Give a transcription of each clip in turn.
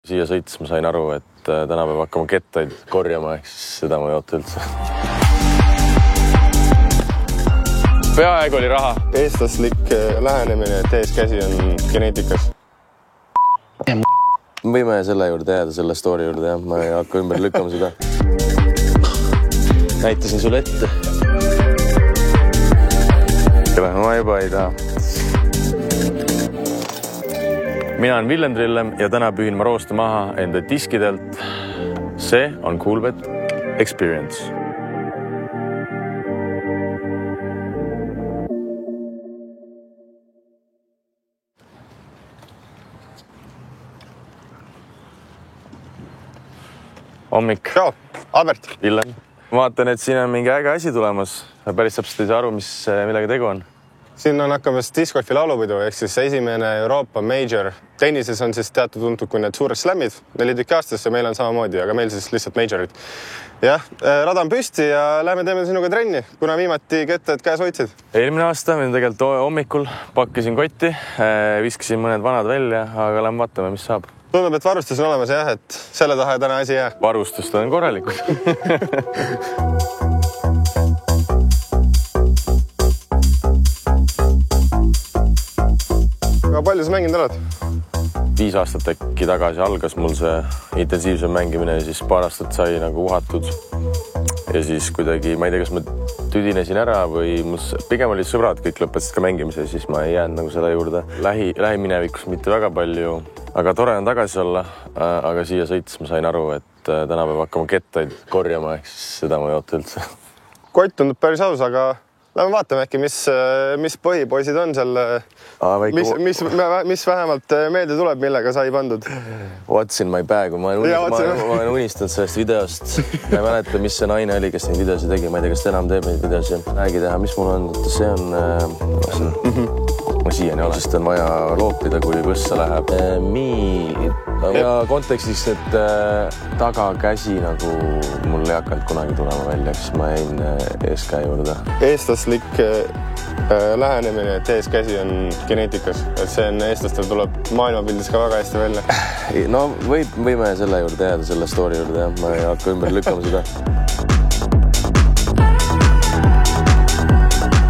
Siia sõites ma sain aru, et täna peab hakkama kettaid korjama, ehk siis seda ma ei oota üldse. Peaaegu oli raha. Eestlaslik lähenemine, et eeskäsi on geneetikas. Võime selle juurde jääda, selle story juurde, jah. Ma ei hakka ümber lükkama seda. Näitasin sulle ette. Ma juba ei taha. Mina olen Villem Trillem ja täna pühin ma roosta maha enda diskidelt. See on Coolbet Experience. Hommik. Joo, Albert. Villem. Vaatan, et siin on mingi äge asi tulemas. Päris täpselt ei saa aru, millega tegu on. Siin on hakkamas discgolfi laulupidu, ehk siis esimene Euroopa major. Tennises on siis teatud tuntud kui need suured slammid, 4 tükki aastas ja meil on samamoodi, aga meil siis lihtsalt majorid. Jah, rada on püsti ja lähme teeme sinuga trenni, kuna viimati kettad käes hoidsid. Eelmine aasta meil tegelikult hommikul pakkisin kotti, viskasin mõned vanad välja, aga lähme vaatame, mis saab. Tundub, et varustus on olemas, jah, et selle taha täna asi jää. Varustust on korralikud. Aga palju sa mänginud oled? 5 aastat äkki tagasi algas mul see intensiivsem mängimine ja siis paar aastat sai nagu uhatud. Ja siis kuidagi, ma ei tea, kas ma tüdinesin ära või pigem olid sõbrad, kõik lõpetasid ka mängimise, siis ma ei jäänud nagu selle juurde. Lähiminevikus mitte väga palju, aga tore on tagasi olla. Aga siia sõites ma sain aru, et täna peab hakkama kettaid korjama, ehk siis seda ma ei oota üldse. Kott tundub päris aus, aga lähme vaatame äkki, mis põhipoisid on seal, mis vähemalt meelde tuleb, millega sai pandud. What's in my bag, ma olen unistanud sellest videost. Ma ei mäleta, mis see naine oli, kes neid videosi tegi, ma ei tea, kas ta enam teeb neid videosi. Räägi teha, mis mul on, see on... Ma siiani olen, sest on vaja loopida, kui võssa läheb. Ja kontekstis, et tagakäsi nagu mul ei hakanud kunagi tulema välja, siis ma jäin eeskäe juurde. Eestlaslik lähenemine, et eeskäsi on geneetikas. Et see on eestlastel tuleb maailmapildis ka väga hästi välja. No võime selle juurde jääda, selle story juurde, jah. Ma ei hakka ümber lükkama seda.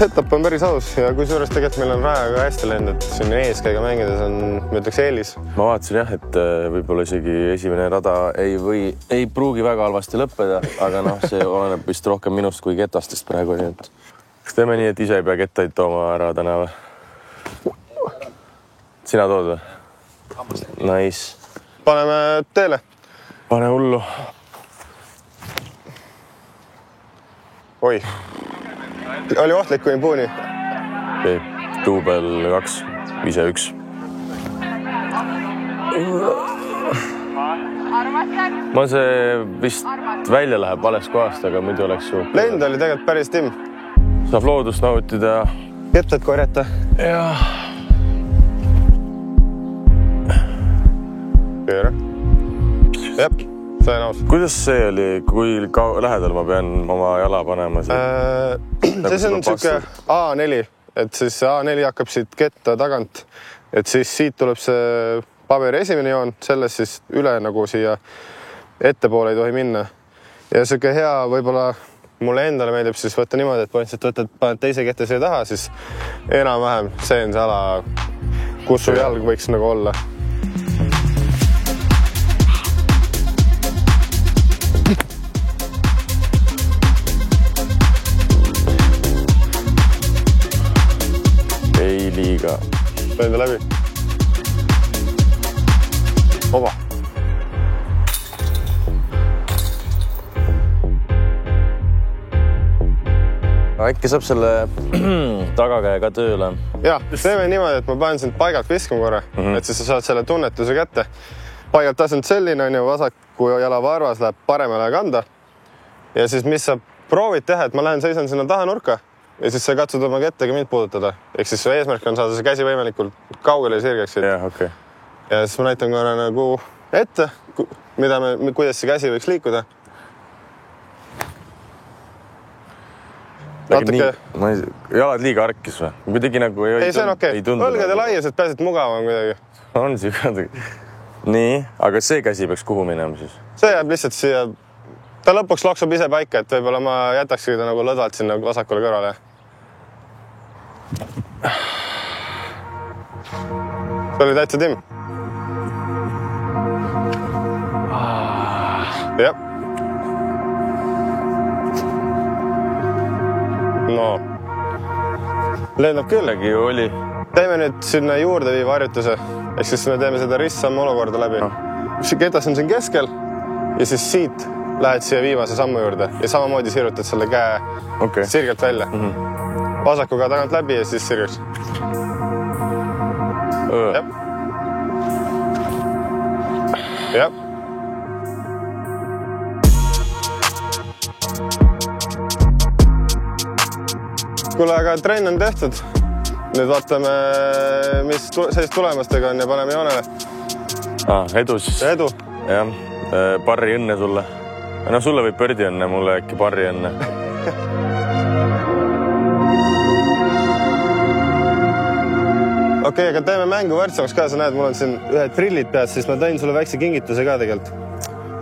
Setup on päris aus ja kui suurest tegelikult meil on raja ka hästi läinud, et siin eeskäiga mängides on, ma ütleks, eelis. Ma vaatasin jah, et võib-olla isegi esimene rada ei pruugi väga halvasti lõppeda, aga noh, see oleneb vist rohkem minust kui ketastest praegu. Kas teeme nii, et ise ei pea kettaid tooma ära täna või? Sina tood või? Nice. Paneme teele. Pane hullu. Oi. Oli ohtlik kuni puuni. Duubel 2, ise 1. Ma see vist välja läheb vales kohast, aga muidu oleks ju... Lend oli tegelikult päris timm. Saab loodust nautida. Kettad korjata. Jah. Pööre. Jep. See on aus. Kuidas see oli, kui lähedal ma pean oma jala panema? See on siuke A4, et siis A4 hakkab siit ketta tagant, et siis siit tuleb see paberi esimene joon, selles siis üle nagu siia ettepoole ei tohi minna. Ja siuke hea, võib-olla mulle endale meeldib siis võtta niimoodi, et põhimõtteliselt paned teise kette siia taha, siis enam-vähem see on see ala, kus su jalg võiks nagu olla. Liiga. Lenda läbi. Oba. Äkki saab selle tagakäe ka tööle? Jah, teeme niimoodi, et ma panen sind paigalt viskama korra, et siis sa saad selle tunnetuse kätte. Paigalt asend selline on ju, vasaku jala varvas läheb paremale kanda. Ja siis mis sa proovid teha, et ma lähen seisan sinna taha nurka. Ja siis sa katsud oma kettega mind puudutada. Ehk siis su eesmärk on saada see käsi võimalikult kaugele ja sirgeks. Jah, okei. Ja siis ma näitan korra nagu ette, kuidas see käsi võiks liikuda. Jalad liiga harkis või? Kuidagi nagu ei see on okei. Õlgade laias, et pääsid mugavam kuidagi. On siuke. Nii, aga see käsi peaks kuhu minema siis? See jääb lihtsalt siia. Ta lõpuks loksub ise paika, et võib-olla ma jätakski ta nagu lõdvalt sinna vasakule kõrvale. See oli täitsa timm. Jah. No. Lennab küllegi ju oli. Teeme nüüd sinna juurde viiva harjutuse. Ehk siis me teeme seda ristsammu olukorda läbi. Ketas on siin keskel ja siis siit lähed siia viimase sammu juurde ja samamoodi sirutad selle käe sirgelt välja. Vasakuga tagant läbi ja siis sirgeks. Jah. Jah. Kuule, aga trenn on tehtud. Nüüd vaatame, mis sellist tulemastega on ja paneme joonele. Edu siis. Edu. Jah, parri õnne sulle. No sulle võib pördi õnne, mulle äkki parri õnne. Okei, aga teeme mängu võrdsamaks ka. Sa näed, mul on siin ühed prillid pead, siis ma tõin sulle väikse kingituse ka tegelikult.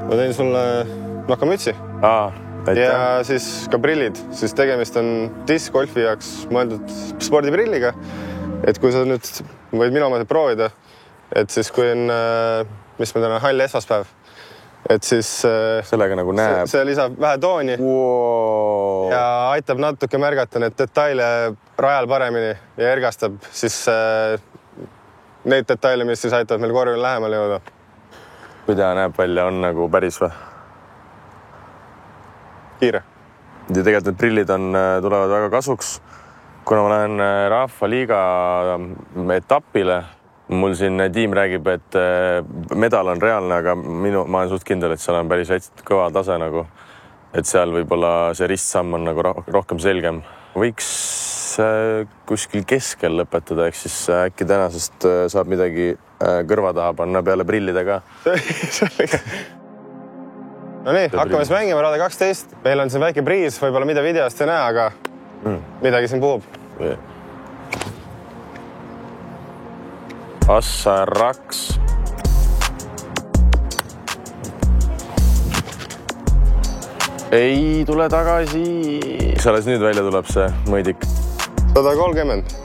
Ma tõin sulle nokamütsi. Ja siis ka prillid, siis tegemist on discgolfi jaoks mõeldud spordiprilliga. Et kui sa nüüd võid minu omasid proovida, et siis kui on, mis me täna hall esmaspäev, et siis sellega nagu näeb. See lisab vähe tooni ja aitab natuke märgata need detaile rajal paremini ja ergastab siis neid detaile, mis siis aitavad meil korvile lähemale jõuda. Kui ta näeb välja, on nagu päris või? Kiire. Ja tegelikult need prillid tulevad väga kasuks, kuna ma lähen Rahvaliiga etapile. Mul siin tiim räägib, et medal on reaalne, aga ma olen suht kindel, et seal on päris kõva tase nagu. Et seal võib-olla see ristsamm on nagu rohkem selgem. Võiks kuskil keskel lõpetada, ehk siis äkki tänasest saab midagi kõrva taha panna peale prillide ka. No nii, hakkame siis mängima rada 12. Meil on siin väike priis, võib-olla mida videost ei näe, aga midagi siin puhub. Assa raks. Ei tule tagasi. Mis alles nüüd välja tuleb see mõõdik? 130.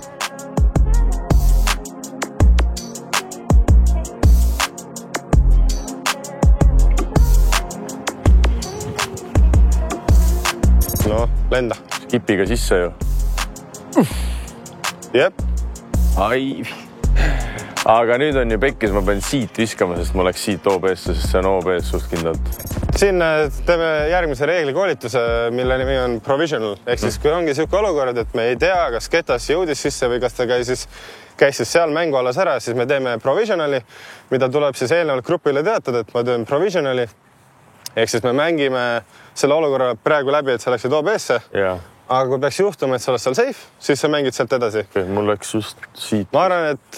No, lenda. Skipiga sisse ju. Jep. Ai. Aga nüüd on ju pekkis, ma pean siit viskama, sest ma läks siit OBS-e, sest see on OBS suht kindlalt. Siin teeme järgmise reeglikoolituse, mille nimi on provisional. Ehk siis, kui ongi selline olukord, et me ei tea, kas ketas jõudis sisse või kas ta käis siis seal mängu alles ära, siis me teeme provisionali, mida tuleb siis eelnevalt grupile teatada, et ma teen provisionali. Ehk siis me mängime selle olukorra praegu läbi, et sa läksid OBS-e. Aga kui peaks juhtuma, et sa oled seal safe, siis sa mängid sealt edasi. Mul läks just siit. Ma arvan, et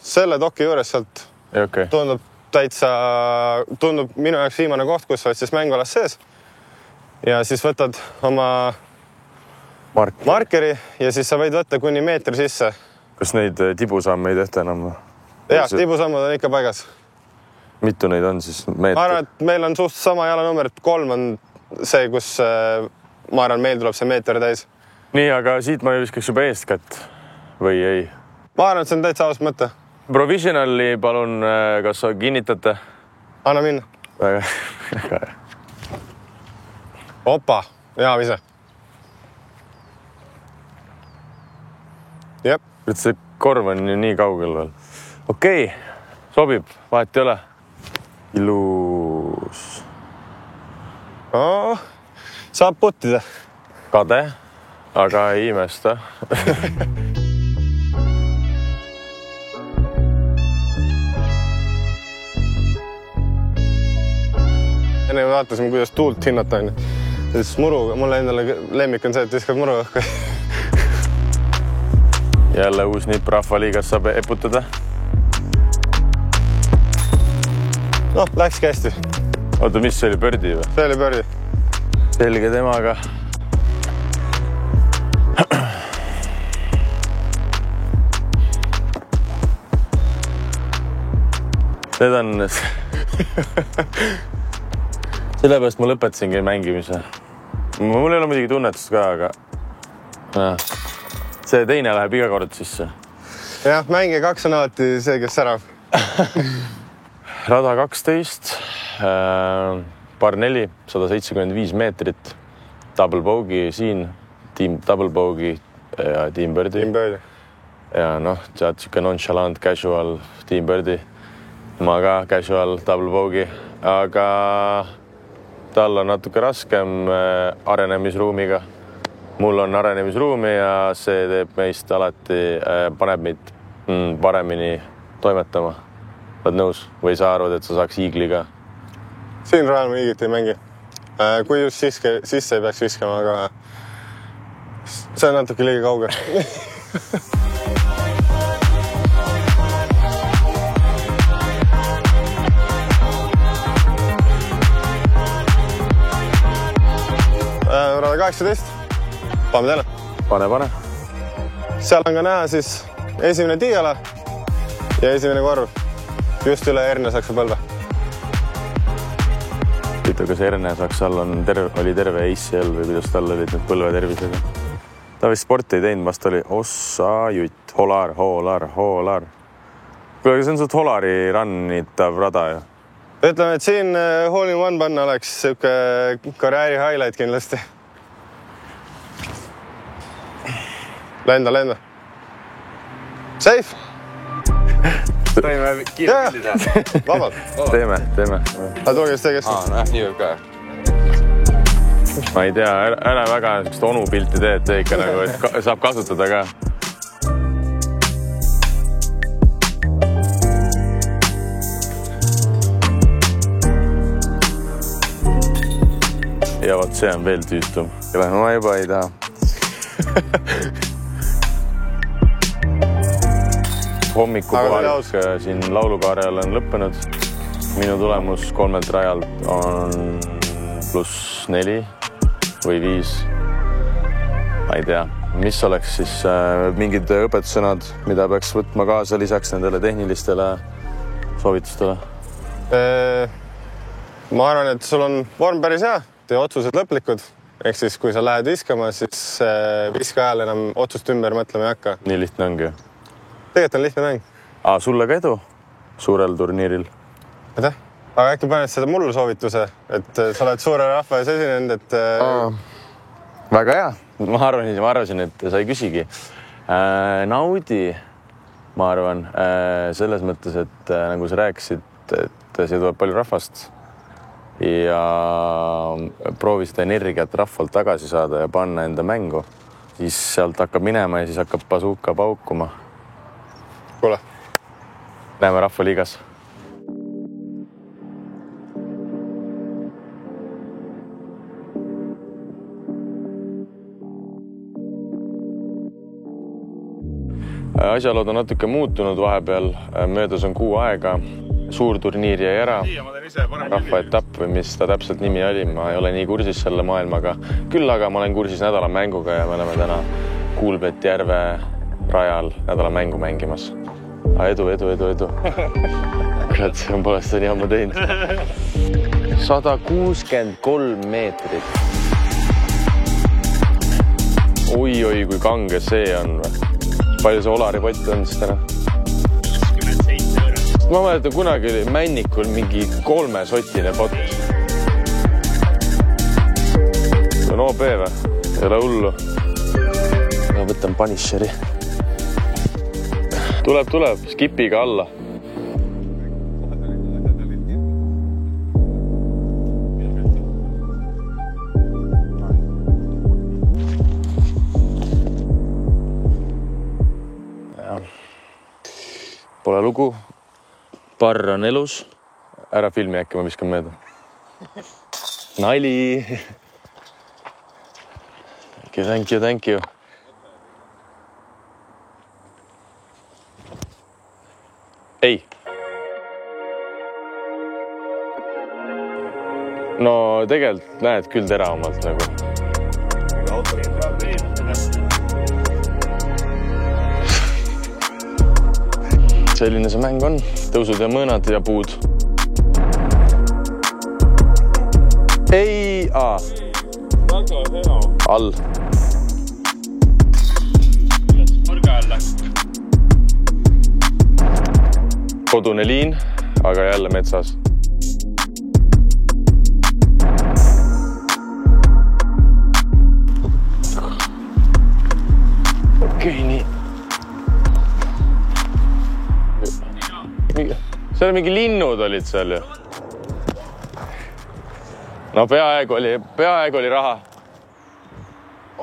selle doki juures sealt tundub minu jaoks viimane koht, kus sa oled siis mängualas sees. Ja siis võtad oma markeri ja siis sa võid võtta kuni meetri sisse. Kas neid tibusamme ei tehta enam? Jah, tibusammud on ikka paigas. Mitu neid on siis meetri? Ma arvan, et meil on suht sama jalanumber, et 3 on see, kus ma arvan, meil tuleb see meeter täis. Nii, aga siit ma viskaks juba eestkätt või ei? Ma arvan, et see on täitsa aus mõte. Provisionali palun, kas kinnitate? Anna minna. Väga. Opa, hea vise. Jep. See korv on ju nii kaugel veel. Okei, sobib, vahet ei ole. Ilus. Saab puttida. Kade, aga ei imesta. Enne vaatasime, kuidas tuult hinnata on. Siis muru, mulle endale lemmik on see, et viskab muru õhku. Jälle uus nipp Rahvaliigas saab eputada. No, läkski hästi. Oota, mis see oli, pördi või? See oli pördi. Selge temaga. Need on... Sellepärast ma lõpetasingi mängimise. Mul ei ole muidugi tunnetust ka, aga see teine läheb iga kord sisse. Jah, mänge 2 on alati see, kes särab. Rada 12, par 4, 175 meetrit, double bogey siin, team double bogey ja team birdie. Team birdie. Ja noh, tead, siuke nonchalant, casual team birdie. Ma ka casual double bogey, aga tal on natuke raskem arenemisruumiga. Mul on arenemisruumi ja see teeb meist alati, paneb meid paremini toimetama. Oled nõus? Või sa arvad, et sa saaks iigliga? Siin rajal ma iigit ei mängi. Kui just sisse ei peaks viskama, aga see on natuke liiga kauge. Rada 18. Paneme teile. Pane. Seal on ka näha siis esimene tiiala ja esimene korv. Just üle Ernesaksa põlve. Ütle, kas Ernesaksal oli terve ACL või kuidas tal olid need põlve tervisega? Ta vist sporti ei teinud, vast oli jutt. Holar. Kuule, see on suht Holari rannitav rada ju. Ütleme, et siin hole in one panna oleks siuke karjääri highlight kindlasti. Lenda. Safe! Toime kiire pilli teha. Vabalt. Teeme. Aga tulge siis tegest. Nii võib ka. Ma ei tea, ära väga sellist onu pilti teed ikka nagu, et saab kasutada ka. Ja vot see on veel tüütum. Ma juba ei taha. Hommikupohalik siin laulukaarjal on lõppenud. Minu tulemus 3 rajalt on +4 või 5. Ma ei tea, mis oleks siis mingid õpetussõnad, mida peaks võtma kaasa lisaks nendele tehnilistele soovitustele? Ma arvan, et sul on vorm päris hea. Tee otsused lõplikud. Ehk siis, kui sa lähed viskama, siis viska ajal enam otsust ümber mõtlema ei hakka. Nii lihtne ongi. Tegelikult on lihtne mäng. Sulle ka edu suurel turniiril. Aitäh. Aga äkki paned seda mulle soovituse, et sa oled suure rahva ees esinenud, et... Väga hea. Ma arvasin, et sa ei küsigi. Naudi, ma arvan, selles mõttes, et nagu sa rääkisid, et siia tuleb palju rahvast ja proovi seda energiat rahvalt tagasi saada ja panna enda mängu. Siis sealt hakkab minema ja siis hakkab bazooka paukuma. Kuule. Näeme rahvaliigas. Asjalood on natuke muutunud vahepeal. Möödas on 6 aega. Suur turniir jäi ära. Rahvaetapp või mis ta täpselt nimi oli. Ma ei ole nii kursis selle maailmaga. Küll aga ma olen kursis nädala mänguga ja me oleme täna Kuulbeti järve rajal nädala mängu mängimas. Edu. Kurat, see on polest nii ammu teinud. 163 meetrit. Oi, kui kange see on. Palju see Olari pott on siis täna? Ma mäletan, kunagi oli Männikul mingi 3-sotine pott. See on OB või? Ei ole hullu. Ma võtan Punisheri. Tuleb, skipiga alla. Pole lugu. Parr on elus. Ära filmi äkki, ma viskan mööda. Nali. Thank you. Ei. No tegelikult näed küll teravamalt nagu. selline see mäng on, tõusud ja mõõnad ja puud. Ei, väga hea. all. Mõrga all läks. Kodune liin, aga jälle metsas. Okei, nii. Seal mingi linnud olid seal ju. No peaaegu oli raha.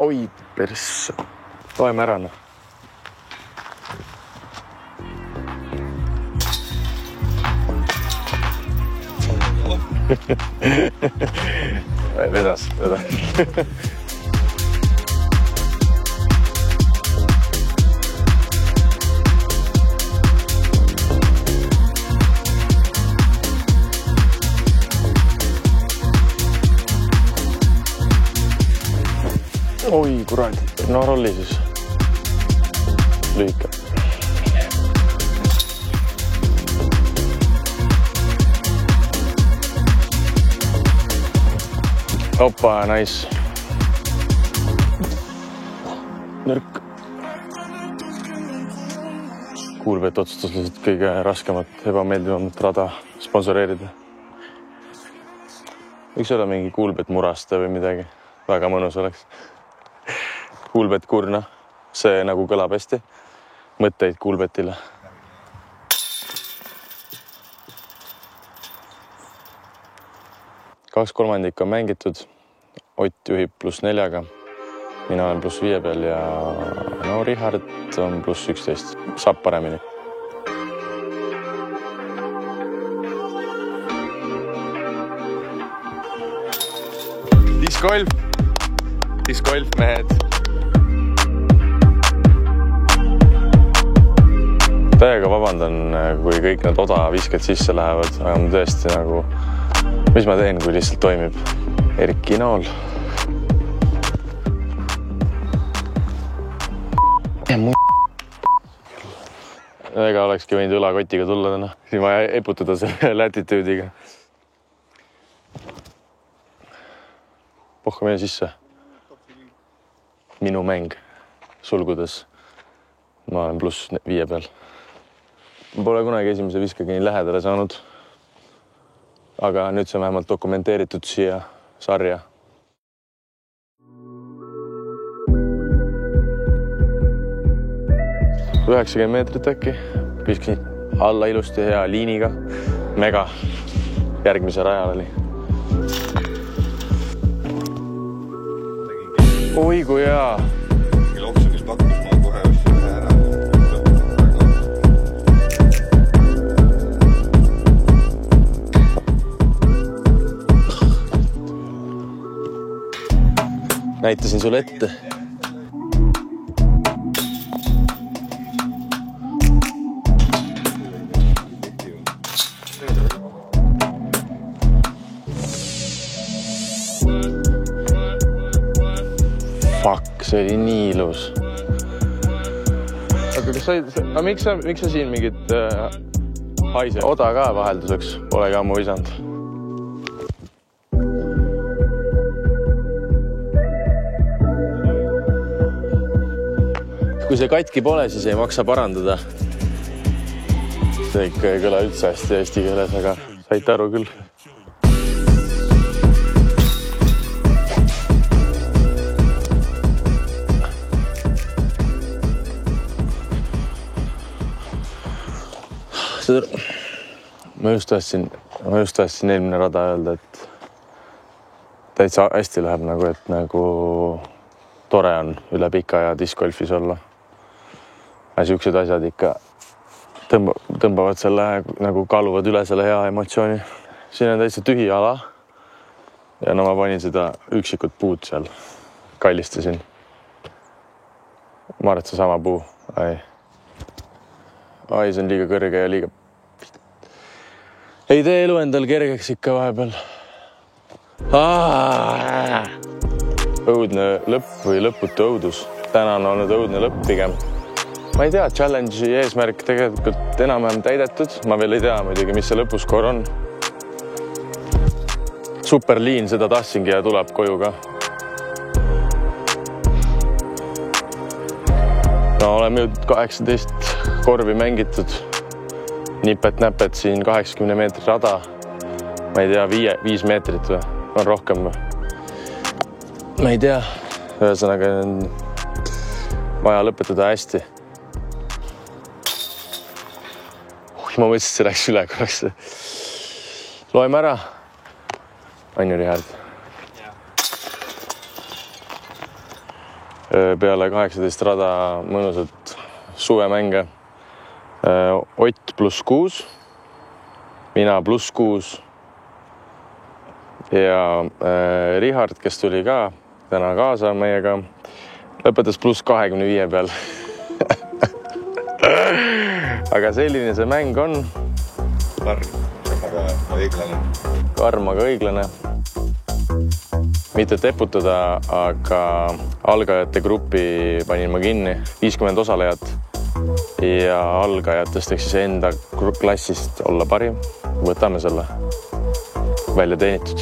Oi, persse. Loeme ära. No. Vedas. Oi, kurat. No rolli siis. Lühike. Opa, nice. Nõrk. Kuulbet otsustas lihtsalt kõige raskemat, ebameeldivamat rada sponsoreerida. Võiks olla mingi kuulbet muraste või midagi. Väga mõnus oleks. Kuulbet kurna. See nagu kõlab hästi. Mõtteid kuulbetile. Kaks kolmandik on mängitud. Ott juhib +4-ga. Mina olen +5 peal ja no Richard on +11. Saab paremini. Discgolf, mehed. Täiega vabandan, kui kõik need odavisked sisse lähevad, aga ma tõesti nagu, mis ma teen, kui lihtsalt toimib Erki nool. Ega olekski võinud õlakotiga tulla täna, siin vaja eputada selle latitude'iga. Pohka meie sisse. Minu mäng sulgudes. Ma olen +5 peal. Ma pole kunagi esimese viskagi nii lähedale saanud. Aga nüüd see on vähemalt dokumenteeritud siia sarja. – 90 meetrit äkki. Viskasin alla ilusti hea liiniga. Mega. Järgmise rajal oli. Oi kui hea. Oksjonis pakkus ma kohe ostsin ühe ära. Näitasin sulle ette. Fuck, see oli nii ilus. Aga kas miks sa siin mingit haise? Oda ka vahelduseks, pole ka ammu visanud. Kui see katki pole, siis ei maksa parandada. See ikka ei kõla üldse hästi eesti keeles, aga saite aru küll. Ma just tahtsin eelmine rada öelda, et täitsa hästi läheb nagu, et nagu tore on üle pika ja discgolfis olla. Ja siuksed asjad ikka tõmbavad selle, nagu kaaluvad üle selle hea emotsiooni. Siin on täitsa tühi ala. Ja no ma panin seda üksikut puud seal. Kallistasin. Ma arvan, et see sama puu. Ai, see on liiga kõrge ja liiga... Ei tee elu endal kergeks ikka vahepeal. Õudne lõpp või lõputu õudus. Täna on olnud õudne lõpp pigem. ma ei tea, challenge'i eesmärk tegelikult enam-vähem täidetud. Ma veel ei tea muidugi, mis see lõpuskoor on. Superliin, seda tahtsingi ja tuleb koju ka. No oleme jõudnud 18 korvi mängitud. Nipet-näpet siin 80 meetrit rada. Ma ei tea, 5 meetrit või on rohkem või? Ma ei tea. Ühesõnaga on vaja lõpetada hästi. Ma mõtlesin, et see läks üle korraks. Loeme ära. On ju, Richard? Peale 18 rada mõnusat suvemänge. Ott +6, mina +6 ja Richard, kes tuli ka täna kaasa meiega, lõpetas +25 peal. Aga selline see mäng on. Karm, aga õiglane. Mitte teputada, aga algajate gruppi panin ma kinni 50 osalejat ja algajatest ehk siis enda klassist olla parim. Võtame selle välja teenitud.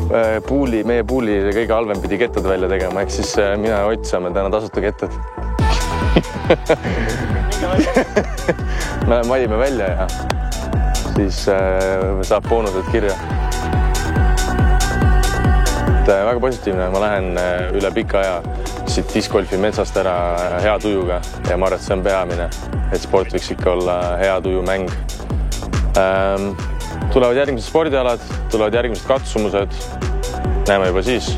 Meie puuli kõige halvem pidi kettad välja tegema, ehk siis mina ja Ott saame täna tasuta kettad. Me valime välja ja siis saab boonused kirja. Väga positiivne, ma lähen üle pika aja siit discgolfi metsast ära hea tujuga ja ma arvan, et see on peamine, et sport võiks ikka olla hea tuju mäng. Tulevad järgmised spordialad, tulevad järgmised katsumused. Näeme juba siis.